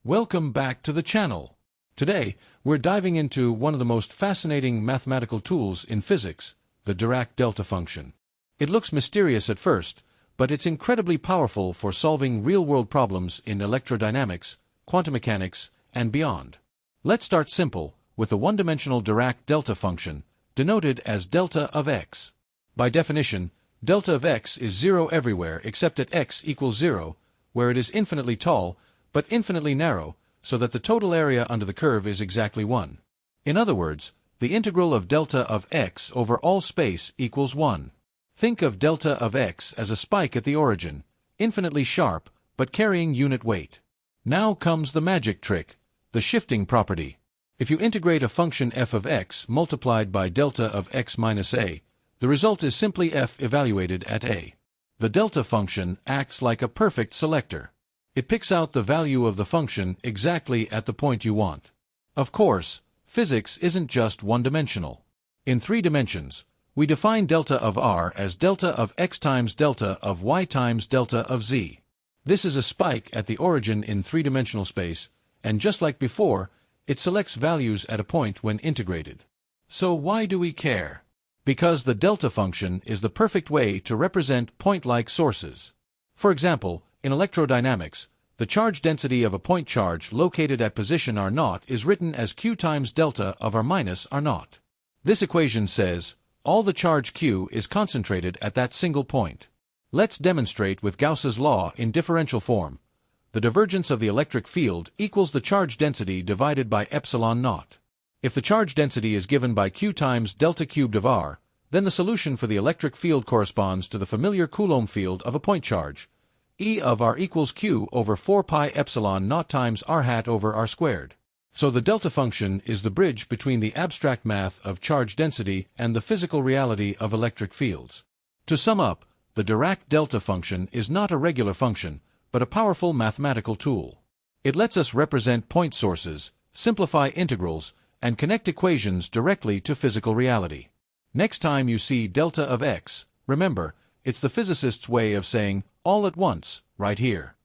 Welcome back to the channel. Today, we're diving into one of the most fascinating mathematical tools in physics, the Dirac delta function. It looks mysterious at first, but it's incredibly powerful for solving real-world problems in electrodynamics, quantum mechanics, and beyond. Let's start simple, with the one-dimensional Dirac delta function, denoted as delta of x. By definition, delta of x is zero everywhere except at x equals 0, where it is infinitely tall, but infinitely narrow, so that the total area under the curve is exactly 1. In other words, the integral of delta of x over all space equals 1. Think of delta of x as a spike at the origin, infinitely sharp, but carrying unit weight. Now comes the magic trick, the shifting property. If you integrate a function f of x multiplied by delta of x minus a, the result is simply f evaluated at a. The delta function acts like a perfect selector. It picks out the value of the function exactly at the point you want. Of course, physics isn't just one-dimensional. In 3 dimensions, we define delta of r as delta of x times delta of y times delta of z. This is a spike at the origin in 3-dimensional space, and just like before, it selects values at a point when integrated. So why do we care? Because the delta function is the perfect way to represent point-like sources. For example, in electrodynamics, the charge density of a point charge located at position r0 is written as q times delta of r minus r0. This equation says, all the charge q is concentrated at that single point. Let's demonstrate with Gauss's law in differential form. The divergence of the electric field equals the charge density divided by epsilon naught. If the charge density is given by q times delta cubed of r, then the solution for the electric field corresponds to the familiar Coulomb field of a point charge. E of r equals q over 4 pi epsilon naught times r hat over r squared. So the delta function is the bridge between the abstract math of charge density and the physical reality of electric fields. To sum up, the Dirac delta function is not a regular function, but a powerful mathematical tool. It lets us represent point sources, simplify integrals, and connect equations directly to physical reality. Next time you see delta of x, remember, it's the physicist's way of saying all at once, right here.